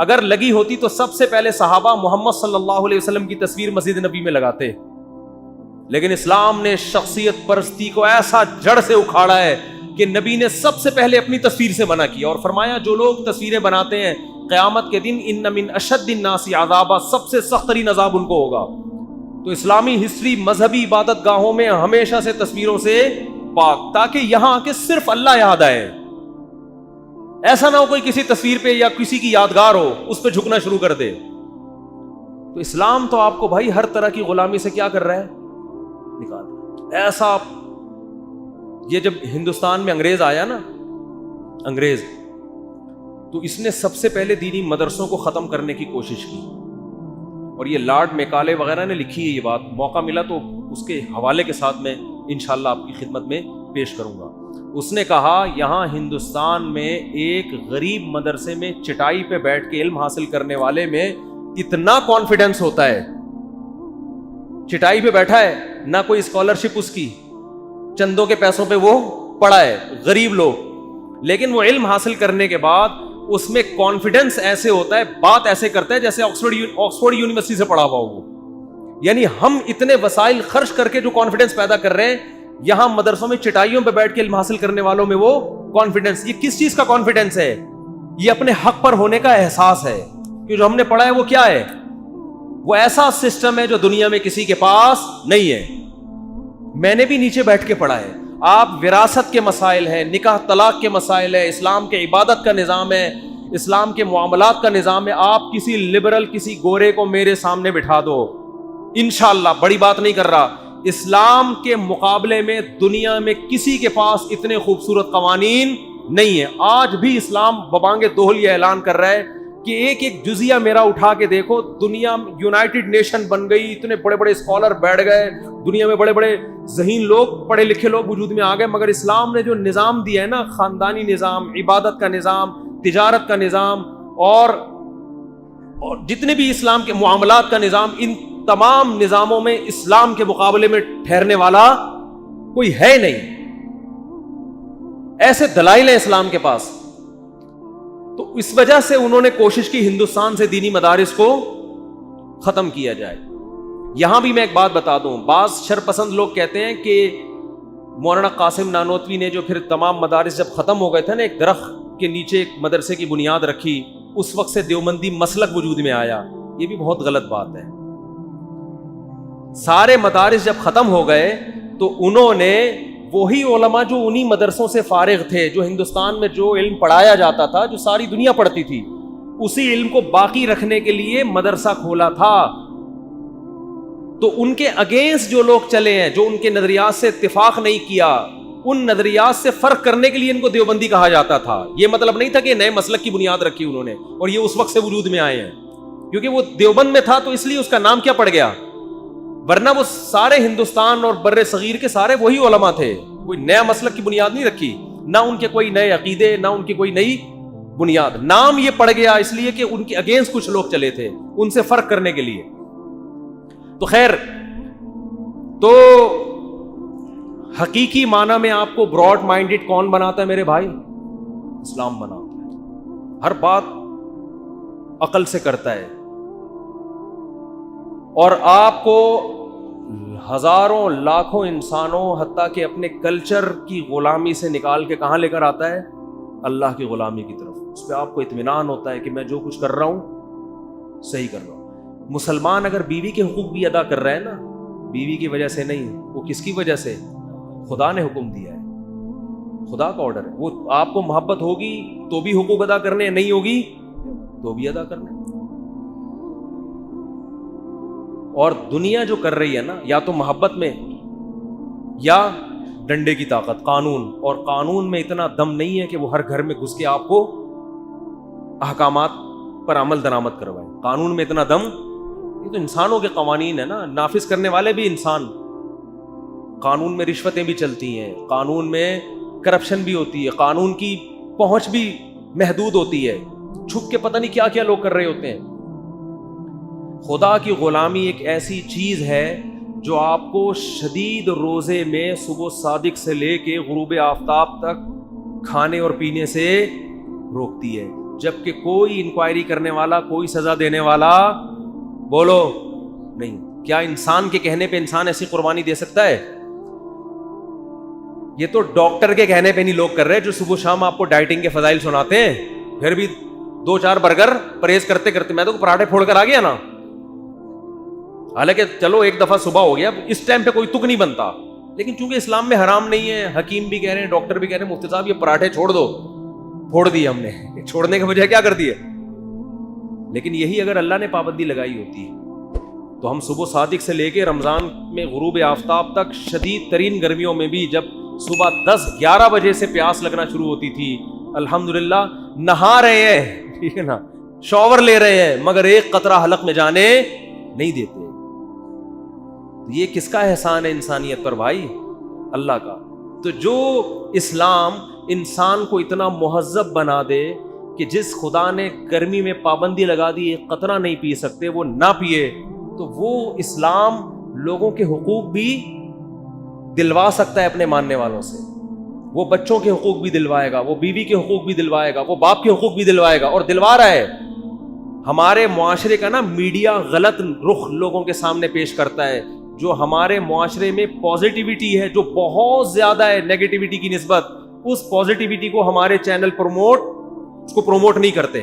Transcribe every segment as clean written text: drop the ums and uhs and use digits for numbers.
اگر لگی ہوتی تو سب سے پہلے صحابہ محمد صلی اللہ علیہ وسلم کی تصویر مسجد نبی میں لگاتے. لیکن اسلام نے شخصیت پرستی کو ایسا جڑ سے اکھاڑا ہے کہ نبی نے سب سے پہلے اپنی تصویر سے منع کیا اور فرمایا جو لوگ تصویریں بناتے ہیں قیامت کے دن ان من اشد الناس عذابا، سب سے سخت ترین عذاب ان کو ہوگا. تو اسلامی ہسٹری مذہبی عبادت گاہوں میں ہمیشہ سے تصویروں سے پاک، تاکہ یہاں آ کے صرف اللہ یاد آئے. ایسا نہ ہو کوئی کسی تصویر پہ یا کسی کی یادگار ہو اس پہ جھکنا شروع کر دے. تو اسلام تو آپ کو بھائی ہر طرح کی غلامی سے کیا کر رہا ہے؟ نکال. ایسا یہ جب ہندوستان میں انگریز آیا نا، انگریز، تو اس نے سب سے پہلے دینی مدرسوں کو ختم کرنے کی کوشش کی. اور یہ لارڈ میکالے وغیرہ نے لکھی ہے یہ بات، موقع ملا تو اس کے حوالے کے ساتھ میں انشاءاللہ آپ کی خدمت میں پیش کروں گا. اس نے کہا یہاں ہندوستان میں ایک غریب مدرسے میں چٹائی پہ بیٹھ کے علم حاصل کرنے والے میں اتنا کانفیڈنس ہوتا ہے، چٹائی پہ بیٹھا ہے، نہ کوئی اسکالرشپ اس کی، چندوں کے پیسوں پہ وہ پڑھا ہے، غریب لوگ، لیکن وہ علم حاصل کرنے کے بعد اس میں کانفیڈنس ایسے ہوتا ہے، بات ایسے کرتا ہے جیسے آکسفورڈ یونیورسٹی سے پڑھا ہوا ہو. یعنی ہم اتنے وسائل خرچ کر کے جو کانفیڈنس پیدا کر رہے ہیں، یہاں مدرسوں میں چٹائیوں پہ بیٹھ کے علم حاصل کرنے والوں میں وہ کانفیڈنس. یہ کس چیز کا کانفیڈنس ہے؟ یہ اپنے حق پر ہونے کا احساس ہے کہ جو ہم نے پڑھا ہے وہ کیا ہے، وہ ایسا سسٹم ہے جو دنیا میں کسی کے پاس نہیں ہے. میں نے بھی نیچے بیٹھ کے پڑھا ہے. آپ وراثت کے مسائل ہیں، نکاح طلاق کے مسائل ہے، اسلام کے عبادت کا نظام ہے، اسلام کے معاملات کا نظام ہے. آپ کسی لبرل کسی گورے کو میرے سامنے بٹھا دو، انشاءاللہ بڑی بات نہیں کر رہا، اسلام کے مقابلے میں دنیا میں کسی کے پاس اتنے خوبصورت قوانین نہیں ہے. آج بھی اسلام ببانگ دوہل یہ اعلان کر رہا ہے کہ ایک ایک جزیہ میرا اٹھا کے دیکھو، دنیا یونائٹڈ نیشن بن گئی، اتنے بڑے بڑے اسکالر بیٹھ گئے، دنیا میں بڑے بڑے ذہین لوگ، پڑھے لکھے لوگ وجود میں آ گئے، مگر اسلام نے جو نظام دیا ہے نا، خاندانی نظام، عبادت کا نظام، تجارت کا نظام اور جتنے بھی اسلام کے معاملات کا نظام، ان تمام نظاموں میں اسلام کے مقابلے میں ٹھہرنے والا کوئی ہے نہیں. ایسے دلائل ہیں اسلام کے پاس. تو اس وجہ سے انہوں نے کوشش کی ہندوستان سے دینی مدارس کو ختم کیا جائے. یہاں بھی میں ایک بات بتا دوں، بعض شرپسند لوگ کہتے ہیں کہ مولانا قاسم نانوتوی نے جو پھر تمام مدارس جب ختم ہو گئے تھے نا، ایک درخت کے نیچے ایک مدرسے کی بنیاد رکھی، اس وقت سے دیوبندی مسلک وجود میں آیا. یہ بھی بہت غلط بات ہے. سارے مدارس جب ختم ہو گئے تو انہوں نے وہی علماء جو انہی مدرسوں سے فارغ تھے، جو ہندوستان میں جو علم پڑھایا جاتا تھا، جو ساری دنیا پڑھتی تھی، اسی علم کو باقی رکھنے کے لیے مدرسہ کھولا تھا. تو ان کے اگینسٹ جو لوگ چلے ہیں، جو ان کے نظریات سے اتفاق نہیں کیا، ان نظریات سے فرق کرنے کے لیے ان کو دیوبندی کہا جاتا تھا. یہ مطلب نہیں تھا کہ نئے مسلک کی بنیاد رکھی انہوں نے اور یہ اس وقت سے وجود میں آئے ہیں، کیونکہ وہ دیوبند میں تھا تو اس لیے اس کا نام کیا پڑ گیا، ورنہ وہ سارے ہندوستان اور بر صغیر کے سارے وہی علماء تھے. کوئی نیا مسلک کی بنیاد نہیں رکھی، نہ ان کے کوئی نئے عقیدے، نہ ان کی کوئی نئی بنیاد. نام یہ پڑ گیا اس لیے کہ ان کے اگینسٹ کچھ لوگ چلے تھے، ان سے فرق کرنے کے لیے. تو خیر، تو حقیقی معنی میں آپ کو براڈ مائنڈڈ کون بناتا ہے میرے بھائی؟ اسلام بناتا ہے. ہر بات عقل سے کرتا ہے، اور آپ کو ہزاروں لاکھوں انسانوں حتیٰ کہ اپنے کلچر کی غلامی سے نکال کے کہاں لے کر آتا ہے؟ اللہ کی غلامی کی طرف. اس پہ آپ کو اطمینان ہوتا ہے کہ میں جو کچھ کر رہا ہوں صحیح کر رہا ہوں. مسلمان اگر بیوی کے حقوق بھی ادا کر رہے ہیں نا، بیوی کی وجہ سے نہیں، وہ کس کی وجہ سے؟ خدا نے حکم دیا ہے، خدا کا آرڈر ہے. وہ آپ کو محبت ہوگی تو بھی حقوق ادا کرنے، نہیں ہوگی تو بھی ادا کرنے. اور دنیا جو کر رہی ہے نا، یا تو محبت میں یا ڈنڈے کی طاقت، قانون. اور قانون میں اتنا دم نہیں ہے کہ وہ ہر گھر میں گھس کے آپ کو احکامات پر عمل درآمد کروائے. قانون میں اتنا دم، یہ تو انسانوں کے قوانین ہے نا، نافذ کرنے والے بھی انسان. قانون میں رشوتیں بھی چلتی ہیں، قانون میں کرپشن بھی ہوتی ہے، قانون کی پہنچ بھی محدود ہوتی ہے، چھپ کے پتہ نہیں کیا کیا لوگ کر رہے ہوتے ہیں. خدا کی غلامی ایک ایسی چیز ہے جو آپ کو شدید روزے میں صبح صادق سے لے کے غروب آفتاب تک کھانے اور پینے سے روکتی ہے. جبکہ کوئی انکوائری کرنے والا, کوئی سزا دینے والا بولو نہیں. کیا انسان کے کہنے پہ انسان ایسی قربانی دے سکتا ہے؟ یہ تو ڈاکٹر کے کہنے پہ نہیں لوگ کر رہے جو صبح شام آپ کو ڈائٹنگ کے فضائل سناتے ہیں, پھر بھی 2-4 برگر پرہیز کرتے کرتے. میں تو پراٹھے پھوڑ کر آ گیا نا, حالانکہ چلو ایک دفعہ صبح ہو گیا, اس ٹائم پہ کوئی تک نہیں بنتا, لیکن چونکہ اسلام میں حرام نہیں ہے, حکیم بھی کہہ رہے ہیں, ڈاکٹر بھی کہہ رہے ہیں مفتی صاحب یہ پراٹھے چھوڑ دو, پھوڑ دیے ہم نے. چھوڑنے کے بجائے کیا کر دیے؟ لیکن یہی اگر اللہ نے پابندی لگائی ہوتی تو ہم صبح صادق سے لے کے رمضان میں غروب آفتاب تک شدید ترین گرمیوں میں بھی جب صبح 10-11 بجے سے پیاس لگنا شروع ہوتی تھی, الحمدللہ نہا رہے ہیں, ٹھیک ہے نا, شاور لے رہے ہیں, مگر ایک قطرہ حلق میں جانے نہیں دیتے. یہ کس کا احسان ہے انسانیت پر بھائی؟ اللہ کا. تو جو اسلام انسان کو اتنا مہذب بنا دے کہ جس خدا نے گرمی میں پابندی لگا دی ایک قطرہ نہیں پی سکتے وہ نہ پیے, تو وہ اسلام لوگوں کے حقوق بھی دلوا سکتا ہے اپنے ماننے والوں سے. وہ بچوں کے حقوق بھی دلوائے گا, وہ بیوی کے حقوق بھی دلوائے گا, وہ باپ کے حقوق بھی دلوائے گا, اور دلوا رہا ہے. ہمارے معاشرے کا نا میڈیا غلط رخ لوگوں کے سامنے پیش کرتا ہے. جو ہمارے معاشرے میں پازیٹیوٹی ہے جو بہت زیادہ ہے نیگیٹیوٹی کی نسبت, اس پازیٹیوٹی کو ہمارے چینل اس کو پروموٹ نہیں کرتے.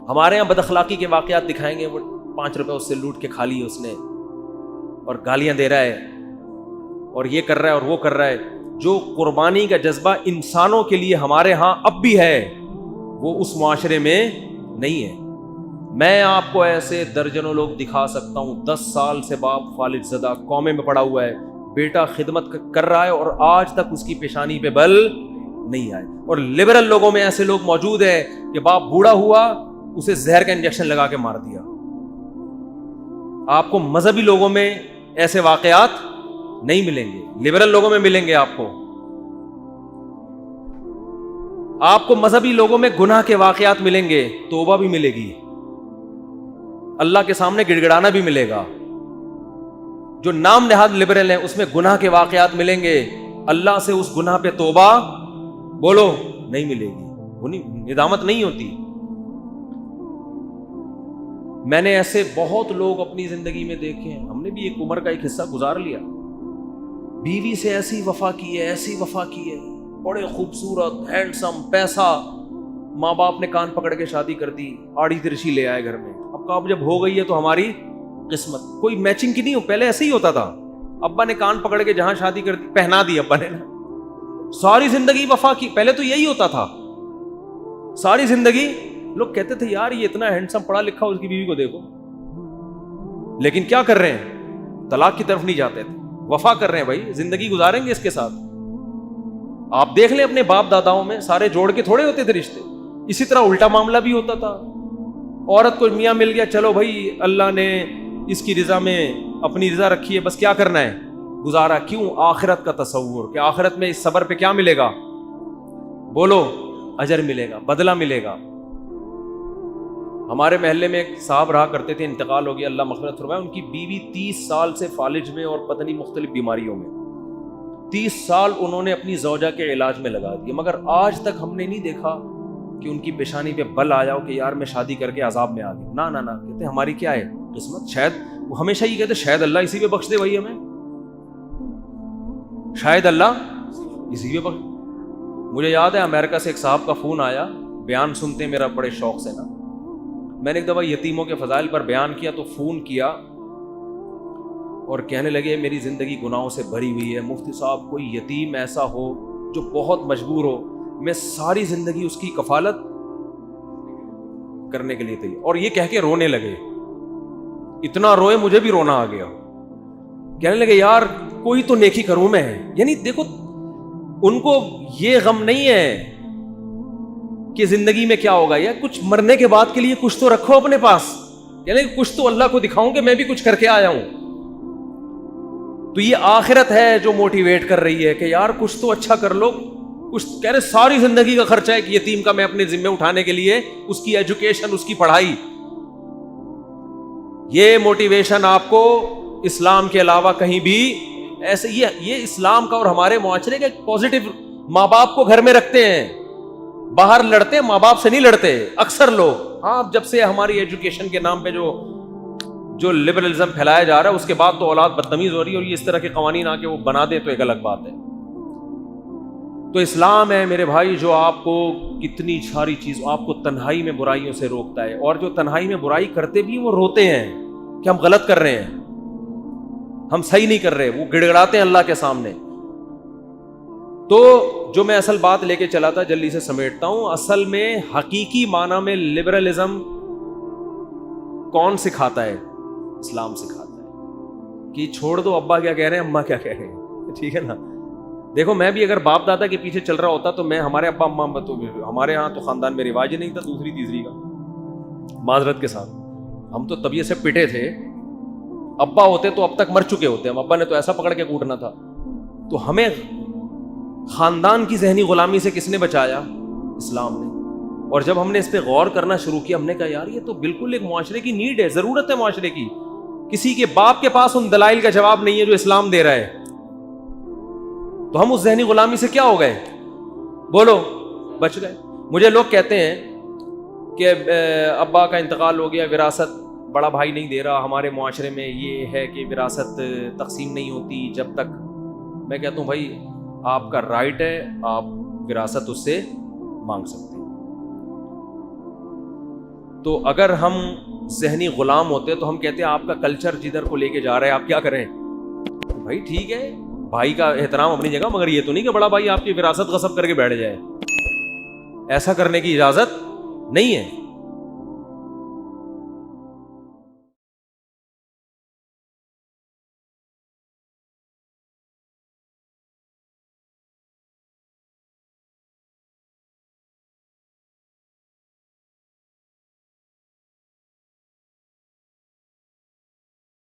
ہمارے یہاں بد اخلاقی کے واقعات دکھائیں گے, وہ 5 روپے اس سے لوٹ کے کھا لیے اس نے, اور گالیاں دے رہا ہے, اور یہ کر رہا ہے اور وہ کر رہا ہے. جو قربانی کا جذبہ انسانوں کے لیے ہمارے ہاں اب بھی ہے وہ اس معاشرے میں نہیں ہے. میں آپ کو ایسے درجنوں لوگ دکھا سکتا ہوں, 10 سال سے باپ فالج زدہ قومے میں پڑا ہوا ہے, بیٹا خدمت کر رہا ہے اور آج تک اس کی پیشانی پہ بل نہیں آئے. اور لبرل لوگوں میں ایسے لوگ موجود ہیں کہ باپ بوڑھا ہوا اسے زہر کا انجیکشن لگا کے مار دیا. آپ کو مذہبی لوگوں میں ایسے واقعات نہیں ملیں گے, لبرل لوگوں میں ملیں گے. آپ کو مذہبی لوگوں میں گناہ کے واقعات ملیں گے, توبہ بھی ملے گی, اللہ کے سامنے گڑ گڑانا بھی ملے گا. جو نام نہاد لبرل ہیں اس میں گناہ کے واقعات ملیں گے, اللہ سے اس گناہ پہ توبہ بولو نہیں ملے گی, وہ ندامت نہیں ہوتی. میں نے ایسے بہت لوگ اپنی زندگی میں دیکھے ہیں, ہم نے بھی ایک عمر کا ایک حصہ گزار لیا, بیوی سے ایسی وفا کی ہے, ایسی وفا کی ہے, بڑے خوبصورت ہینڈسم, پیسہ, ماں باپ نے کان پکڑ کے شادی کر دی, آڑی ترچی لے آئے گھر میں. اب کہا جب ہو گئی ہے تو ہماری قسمت, کوئی میچنگ کی نہیں ہو, پہلے ایسے ہی ہوتا تھا. ابا نے کان پکڑ کے جہاں شادی کر دی پہنا دی ابا نے, ساری زندگی وفا کی. پہلے تو یہی ہوتا تھا, ساری زندگی لوگ کہتے تھے یار یہ اتنا ہینڈسم پڑھا لکھا اس کی بیوی کو دیکھو, لیکن کیا کر رہے ہیں, طلاق کی طرف نہیں جاتے تھے, وفا کر رہے ہیں. بھائی زندگی گزاریں گے اس کے ساتھ. آپ دیکھ لیں اپنے باپ داداؤں میں سارے جوڑ کے تھوڑے ہوتے تھے رشتے. اسی طرح الٹا معاملہ بھی ہوتا تھا, عورت کو میاں مل گیا, چلو بھائی اللہ نے اس کی رضا میں اپنی رضا رکھی ہے, بس کیا کرنا ہے گزارا. کیوں؟ آخرت کا تصور کہ آخرت میں اس صبر پہ کیا ملے گا, بولو اجر ملے گا, بدلہ ملے گا. ہمارے محلے میں ایک صاحب رہا کرتے تھے, انتقال ہو گیا, اللہ مغفرت فرمائے. ان کی بیوی 30 سال سے فالج میں اور پتہ نہیں مختلف بیماریوں میں, 30 سال انہوں نے اپنی زوجہ کے علاج میں لگا دیے, مگر آج تک ہم نے نہیں دیکھا کہ ان کی پیشانی پہ بل آ جاؤ کہ یار میں شادی کر کے عذاب میں آ گیا. نہ نہ نہ, کہتے ہماری کیا ہے قسمت, شاید وہ ہمیشہ یہ کہتے شاید اللہ اسی پہ بخش دے بھائی ہمیں, شاید اللہ اسی پہ بخش. مجھے یاد ہے امریکہ سے ایک صاحب کا فون آیا, بیان سنتے میرا بڑے شوق سے نا, میں نے ایک دفعہ یتیموں کے فضائل پر بیان کیا تو فون کیا اور کہنے لگے میری زندگی گناہوں سے بھری ہوئی ہے, مفتی صاحب کوئی یتیم ایسا ہو جو بہت مجبور ہو, میں ساری زندگی اس کی کفالت کرنے کے لیے تھی. اور یہ کہہ کے رونے لگے, اتنا روئے مجھے بھی رونا آ گیا. کہنے لگے یار کوئی تو نیکی کروں میں. یعنی دیکھو ان کو یہ غم نہیں ہے کہ زندگی میں کیا ہوگا, یا کچھ مرنے کے بعد کے لیے کچھ تو رکھو اپنے پاس, یعنی کچھ تو اللہ کو دکھاؤں کہ میں بھی کچھ کر کے آیا ہوں. تو یہ آخرت ہے جو موٹیویٹ کر رہی ہے کہ یار کچھ تو اچھا کر لو. کچھ کہہ رہے ساری زندگی کا خرچہ ہے کہ یتیم کا میں اپنے ذمہ اٹھانے کے لیے, اس کی ایجوکیشن, اس کی پڑھائی. یہ موٹیویشن آپ کو اسلام کے علاوہ کہیں بھی ایسے, یہ اسلام کا اور ہمارے معاشرے کا ایک پازیٹو, ماں باپ کو گھر میں رکھتے ہیں, باہر لڑتے ماں باپ سے نہیں لڑتے اکثر لوگ. ہاں جب سے ہماری ایجوکیشن کے نام پہ جو لبرلزم پھیلایا جا رہا ہے اس کے بعد تو اولاد بدتمیز ہو رہی ہے, اور یہ اس طرح کے قوانین آ کے وہ بنا دیں تو ایک الگ بات ہے. تو اسلام ہے میرے بھائی جو آپ کو کتنی ساری چیز, آپ کو تنہائی میں برائیوں سے روکتا ہے, اور جو تنہائی میں برائی کرتے بھی وہ روتے ہیں کہ ہم غلط کر رہے ہیں, ہم صحیح نہیں کر رہے, وہ گڑ گڑاتے ہیں اللہ کے سامنے. تو جو میں اصل بات لے کے چلا تھا جلدی سے سمیٹتا ہوں. اصل میں حقیقی معنی میں لبرلزم کون سکھاتا ہے؟ اسلام سکھاتا ہے کہ چھوڑ دو ابا کیا کہہ رہے ہیں, اماں کیا کہہ رہے ہیں, ٹھیک ہے نا. دیکھو میں بھی اگر باپ دادا کے پیچھے چل رہا ہوتا تو میں, ہمارے ابا اماں تو ہمارے ہاں تو خاندان میں رواج ہی نہیں تھا دوسری تیسری کا, معذرت کے ساتھ. ہم تو طبیعت سے پٹے تھے, ابا ہوتے تو اب تک مر چکے ہوتے, ہم ابا نے تو ایسا پکڑ کے کوٹنا تھا. تو ہمیں خاندان کی ذہنی غلامی سے کس نے بچایا؟ اسلام نے. اور جب ہم نے اس پہ غور کرنا شروع کیا ہم نے کہا یار یہ تو بالکل ایک معاشرے کی نیڈ ہے, ضرورت ہے معاشرے کی. کسی کے باپ کے پاس ان دلائل کا جواب نہیں ہے جو اسلام دے رہا ہے, تو ہم اس ذہنی غلامی سے کیا ہو گئے؟ بولو, بچ گئے. مجھے لوگ کہتے ہیں کہ ابا کا انتقال ہو گیا, وراثت بڑا بھائی نہیں دے رہا, ہمارے معاشرے میں یہ ہے کہ وراثت تقسیم نہیں ہوتی جب تک. میں کہتا ہوں بھائی آپ کا رائٹ ہے, آپ وراثت اس سے مانگ سکتے ہیں. تو اگر ہم ذہنی غلام ہوتے تو ہم کہتے ہیں آپ کا کلچر جدھر کو لے کے جا رہا ہے آپ کیا کریں. بھائی ٹھیک ہے, بھائی کا احترام اپنی جگہ, مگر یہ تو نہیں کہ بڑا بھائی آپ کی وراثت غصب کر کے بیٹھ جائے. ایسا کرنے کی اجازت نہیں ہے.